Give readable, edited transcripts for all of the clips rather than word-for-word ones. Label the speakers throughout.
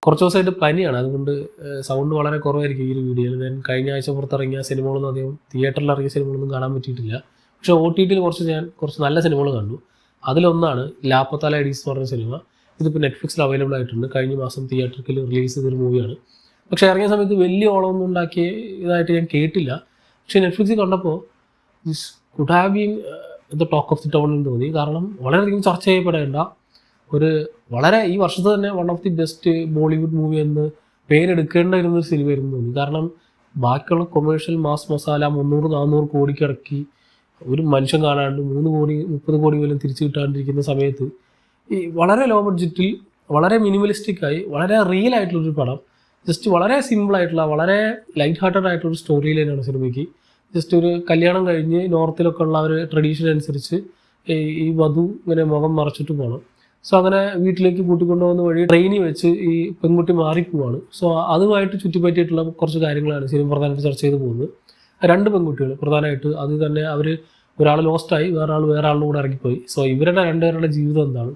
Speaker 1: കുറച്ച് ദിവസമായിട്ട് പനിയാണ്, അതുകൊണ്ട് സൗണ്ട് വളരെ കുറവായിരിക്കും ഈ ഒരു വീഡിയോയിൽ. ഞാൻ കഴിഞ്ഞ ആഴ്ച പുറത്തിറങ്ങിയ സിനിമകളൊന്നും അധികം തിയേറ്ററിൽ ഇറങ്ങിയ സിനിമകളൊന്നും കാണാൻ പറ്റിയിട്ടില്ല. പക്ഷേ OTTയിൽ കുറച്ച് നല്ല സിനിമകൾ കണ്ടു. അതിലൊന്നാണ് ലാപ്പത്താല എഡീസ് എന്ന് പറഞ്ഞ സിനിമ. ഇതിപ്പോൾ നെറ്റ്ഫ്ലിക്സിൽ അവൈലബിൾ ആയിട്ടുണ്ട്. കഴിഞ്ഞ മാസം തിയേറ്ററിൽ റിലീസ് ചെയ്തൊരു മൂവിയാണ്. പക്ഷേ ഇറങ്ങിയ സമയത്ത് വലിയ ഓളമൊന്നും ഉണ്ടാക്കിയ ഇതായിട്ട് ഞാൻ കേട്ടില്ല. പക്ഷേ നെറ്റ്ഫ്ലിക്സിൽ കണ്ടപ്പോൾ this could have been the talk of the town എന്ന് തോന്നി. കാരണം വളരെയധികം ചർച്ച ചെയ്യപ്പെടേണ്ട ഒരു വളരെ ഈ വർഷത്തെ തന്നെ one of the best Bollywood movie എന്ന് പേരെടുക്കേണ്ടിരുന്നൊരു സിനിമയായിരുന്നു തോന്നി. കാരണം ബാക്കിയുള്ള കൊമേഴ്ഷ്യൽ മാസ് മസാല 300-400 കോടിക്ക് ഇറക്കി ഒരു മനുഷ്യൻ കാണാണ്ട് 3 കോടി 30 കോടി പോലും തിരിച്ചു കിട്ടാണ്ടിരിക്കുന്ന സമയത്ത് ഈ വളരെ ലോ ബഡ്ജറ്റിൽ വളരെ മിനിമലിസ്റ്റിക്കായി വളരെ റിയൽ ആയിട്ടുള്ളൊരു പടം, ജസ്റ്റ് വളരെ സിമ്പിളായിട്ടുള്ള വളരെ ലൈറ്റ് ഹാർട്ടഡ് ആയിട്ടുള്ളൊരു സ്റ്റോറി ലൈനാണ് സിനിമയ്ക്ക്. ജസ്റ്റ് ഒരു കല്യാണം കഴിഞ്ഞ് നോർത്തിലൊക്കെ ഉള്ള ഒരു ട്രഡീഷൻ അനുസരിച്ച് ഈ വധു ഇങ്ങനെ മുഖം മറച്ചിട്ട് പോകണം. സോ അങ്ങനെ വീട്ടിലേക്ക് കൂട്ടിക്കൊണ്ടുപോകുന്ന വഴി ട്രെയിനിൽ വെച്ച് ഈ പെൺകുട്ടി മാറിപ്പോവാണ്. സോ അതുമായിട്ട് ചുറ്റിപ്പറ്റിയിട്ടുള്ള കുറച്ച് കാര്യങ്ങളാണ് സിനിമ പ്രധാനമായിട്ട് ചർച്ച ചെയ്ത് പോകുന്നത്. 2 പെൺകുട്ടികൾ പ്രധാനമായിട്ട്, അത് തന്നെ അവർ ഒരാൾ ലോസ്റ്റായി, വേറെ ആളുടെ കൂടെ ഇറങ്ങിപ്പോയി. സോ ഇവരുടെ 2 പേരുടെ ജീവിതം എന്താണ്,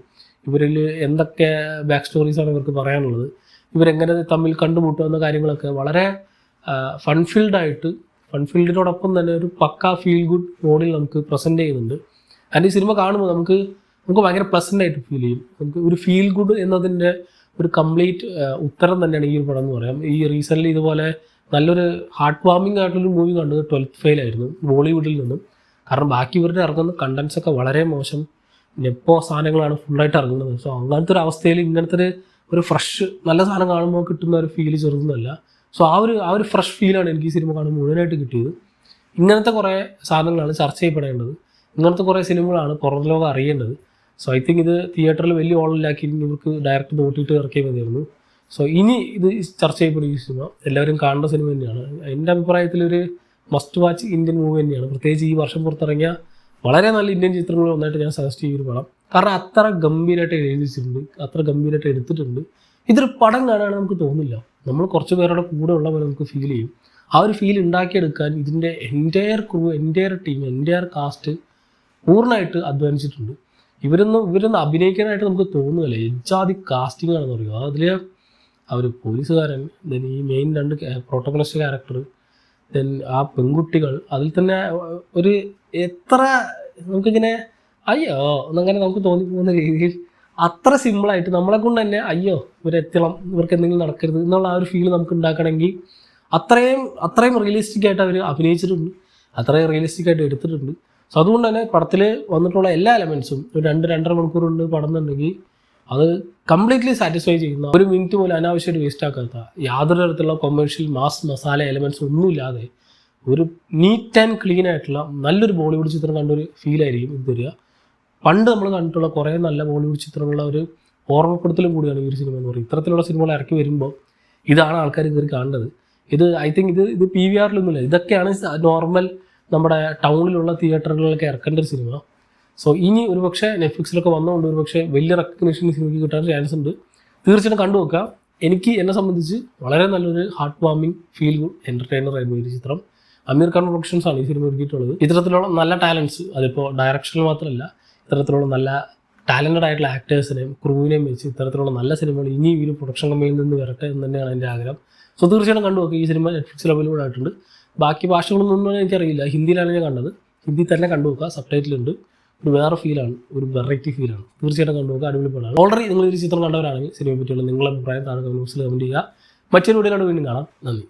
Speaker 1: ഇവരിൽ എന്തൊക്കെ ബാക്ക് സ്റ്റോറീസാണ് ഇവർക്ക് പറയാനുള്ളത്, ഇവരെങ്ങനെ തമ്മിൽ കണ്ടുമുട്ടുക എന്ന കാര്യങ്ങളൊക്കെ വളരെ ഫൺഫീൽഡിനോടൊപ്പം തന്നെ ഒരു പക്ക ഫീൽ ഗുഡ് മോഡിൽ നമുക്ക് പ്രസൻറ്റ് ചെയ്യുന്നുണ്ട്. ആൻഡ് ഈ സിനിമ കാണുമ്പോൾ നമുക്ക് ഭയങ്കര പ്ലസൻ്റ് ആയിട്ട് ഫീൽ ചെയ്യും. നമുക്ക് ഒരു ഫീൽ ഗുഡ് എന്നതിൻ്റെ ഒരു കംപ്ലീറ്റ് ഉത്തരം തന്നെയാണ് ഈ ഒരു പടം എന്ന് പറയാം. ഈ റീസെൻ്റ്ലി ഇതുപോലെ നല്ലൊരു ഹാർട്ട് വാമിംഗ് ആയിട്ടുള്ളൊരു മൂവി കണ്ടത് 12th ഫെയിൽ ആയിരുന്നു ബോളിവുഡിൽ നിന്നും. കാരണം ബാക്കി ഇവരുടെ ഇറങ്ങുന്ന കണ്ടൻസ് ഒക്കെ വളരെ മോശം നെപ്പോ സാധനങ്ങളാണ് ഫുള്ളായിട്ട് ഇറങ്ങുന്നത്. സോ അങ്ങനത്തെ ഒരു അവസ്ഥയിൽ ഇങ്ങനത്തെ ഒരു ഫ്രഷ് നല്ല സാധനം കാണുമ്പോൾ കിട്ടുന്ന ഒരു ഫീൽ ചെറുതൊന്നുമല്ല. സോ ആ ഒരു ഫ്രഷ് ഫീലാണ് എനിക്ക് ഈ സിനിമ കാണുമ്പോൾ മുഴുവനായിട്ട് കിട്ടിയത്. ഇങ്ങനത്തെ കുറേ സാധനങ്ങളാണ് ചർച്ച ചെയ്യപ്പെടേണ്ടത്, ഇങ്ങനത്തെ കുറേ സിനിമകളാണ് പുറം ലോകം അറിയേണ്ടത്. സോ ഐ തിങ്ക് ഇത് തിയേറ്ററിൽ വലിയ ഓളിലാക്കി ഇവർക്ക് ഡയറക്റ്റ് നോട്ടിയിട്ട് ഇറക്കിയാൽ മതിയായിരുന്നു. സോ ഇനി ഇത് ചർച്ച ചെയ്യപ്പെടും ഈ സിനിമ, എല്ലാവരും കാണേണ്ട സിനിമ തന്നെയാണ്. എൻ്റെ അഭിപ്രായത്തിലൊരു മസ്റ്റ് വാച്ച് ഇന്ത്യൻ മൂവി തന്നെയാണ്. പ്രത്യേകിച്ച് ഈ വർഷം പുറത്തിറങ്ങിയ വളരെ നല്ല ഇന്ത്യൻ ചിത്രങ്ങൾ ഒന്നായിട്ട് ഞാൻ സജസ്റ്റ് ചെയ്തൊരു പടം. കാരണം അത്ര ഗംഭീരമായിട്ട് എഴുതിച്ചിട്ടുണ്ട്, അത്ര ഗംഭീരമായിട്ട് എടുത്തിട്ടുണ്ട്. ഇതൊരു പടം കാണാൻ നമുക്ക് തോന്നില്ല, നമ്മൾ കുറച്ച് പേരുടെ കൂടെ ഉള്ള പോലെ നമുക്ക് ഫീൽ ചെയ്യും. ആ ഒരു ഫീൽ ഉണ്ടാക്കിയെടുക്കാൻ ഇതിൻ്റെ entire crew, entire team, entire cast പൂർണ്ണമായിട്ട് അധ്വാനിച്ചിട്ടുണ്ട്. ഇവരൊന്ന് അഭിനയിക്കാനായിട്ട് നമുക്ക് തോന്നുകയല്ലേ, എജാതി കാസ്റ്റിംഗ് ആണെന്ന് പറയുക. അതിൽ ആ ഒരു പോലീസുകാരൻ, ദെൻ ഈ മെയിൻ 2 പ്രോട്ടോഗണിസ്റ്റ് ക്യാരക്ടർ, ദെൻ ആ പെൺകുട്ടികൾ, അതിൽ തന്നെ ഒരു എത്ര നമുക്കിങ്ങനെ അയ്യോ എന്നങ്ങനെ നമുക്ക് തോന്നിപ്പോകുന്ന രീതിയിൽ അത്ര സിമ്പിളായിട്ട് നമ്മളെ കൊണ്ട് തന്നെ അയ്യോ ഇവരെത്തണം, ഇവർക്ക് എന്തെങ്കിലും നടക്കരുത് എന്നുള്ള ആ ഒരു ഫീൽ നമുക്ക് ഉണ്ടാക്കണമെങ്കിൽ അത്രയും റിയലിസ്റ്റിക് ആയിട്ട് അവർ അഭിനയിച്ചിട്ടുണ്ട്, അത്രയും റിയലിസ്റ്റിക് ആയിട്ട് എടുത്തിട്ടുണ്ട്. സോ അതുകൊണ്ട് തന്നെ പടത്തിൽ വന്നിട്ടുള്ള എല്ലാ എലമെൻസും ഒരു 2-2.5 മണിക്കൂർ കൊണ്ട് പടം എന്നുണ്ടെങ്കിൽ അത് കംപ്ലീറ്റ്ലി സാറ്റിസ്ഫൈ ചെയ്യുന്ന, ഒരു മിനിറ്റ് പോലും അനാവശ്യമായിട്ട് വേസ്റ്റ് ആക്കാത്ത, യാതൊരു തരത്തിലുള്ള കൊമേഴ്ഷ്യൽ മാസ് മസാല എലമെൻറ്റ്സ് ഒന്നുമില്ലാതെ ഒരു നീറ്റ് ആൻഡ് ക്ലീൻ ആയിട്ടുള്ള നല്ലൊരു ബോളിവുഡ് ചിത്രം കണ്ടൊരു ഫീലായിരിക്കും ഇത് തരിക. പണ്ട് നമ്മൾ കണ്ടിട്ടുള്ള കുറേ നല്ല ബോളിവുഡ് ചിത്രങ്ങളുടെ ഒരു ഓർമ്മപ്പെടുത്തലും കൂടിയാണ് ഈ ഒരു സിനിമ എന്ന് പറയും. ഇത്തരത്തിലുള്ള സിനിമകൾ ഇറക്കി വരുമ്പോൾ ഇതാണ് ആൾക്കാർ കയറി കാണേണ്ടത്. ഇത് ഐ തിങ്ക് ഇത് PVR-ലൊന്നുമില്ല, ഇതൊക്കെയാണ് നോർമൽ നമ്മുടെ ടൗണിലുള്ള തിയേറ്ററുകളിലൊക്കെ ഇറക്കേണ്ട ഒരു സിനിമ. സോ ഇനി ഒരുപക്ഷെ നെറ്റ്ഫ്ലിക്സിലൊക്കെ വന്നുകൊണ്ട് ഒരുപക്ഷെ വലിയ റെക്കഗ്നിഷൻ സിനിമയ്ക്ക് കിട്ടാൻ ചാൻസ് ഉണ്ട്. തീർച്ചയായിട്ടും കണ്ടുവെക്കാം. എന്നെ സംബന്ധിച്ച് വളരെ നല്ലൊരു heart warming feel good entertainer ആയിരുന്നു ഈ ചിത്രം. അമീർ ഖാൻ പ്രൊഡക്ഷൻസ് ആണ് ഈ സിനിമ ഒരുക്കിയിട്ടുള്ളത്. ഇത്തരത്തിലുള്ള നല്ല ടാലൻസ്, അതിപ്പോൾ ഡയറക്ഷനിൽ മാത്രമല്ല, ഇത്തരത്തിലുള്ള നല്ല ടാലൻറ്റഡ് ആയിട്ടുള്ള ആക്ടേഴ്സിനെയും ക്രൂവിനെയും വെച്ച് ഇത്തരത്തിലുള്ള നല്ല സിനിമകൾ ഇനി ഈ ഒരു പ്രൊഡക്ഷൻ കമ്പനിയിൽ നിന്ന് വരട്ടെ എന്ന് തന്നെയാണ് എൻ്റെ ആഗ്രഹം. സോ തീർച്ചയായിട്ടും കണ്ടുവെക്കുക. ഈ സിനിമ നെറ്റ്ഫ്ലിക്സിൽ അവൈലബിൾ ആയിട്ടുണ്ട്. ബാക്കി ഭാഷകളൊന്നും എനിക്കറിയില്ല, ഹിന്ദിയിലാണ് ഞാൻ കണ്ടത്. ഹിന്ദി തന്നെ കണ്ടുവെക്കുക, സബ്ടൈറ്റിലുണ്ട്. ഒരു വേറെ ഫീലാണ്, ഒരു വെറൈറ്റി ഫീലാണ്. തീർച്ചയായിട്ടും കണ്ടുവെക്കുക, അടിപൊളി പടമാണ്. ഓൾറെഡി നിങ്ങൾ ഒരു ചിത്രം കണ്ടവരാണെങ്കിൽ സിനിമയെ പറ്റിയുള്ള നിങ്ങളുടെ അഭിപ്രായം താഴെ കമൻറ്റ് ബോക്സിൽ കമൻറ്റ് ചെയ്യുക. മറ്റൊരു വീഡിയോയിലൂടെ വീണ്ടും കാണാം. നന്ദി.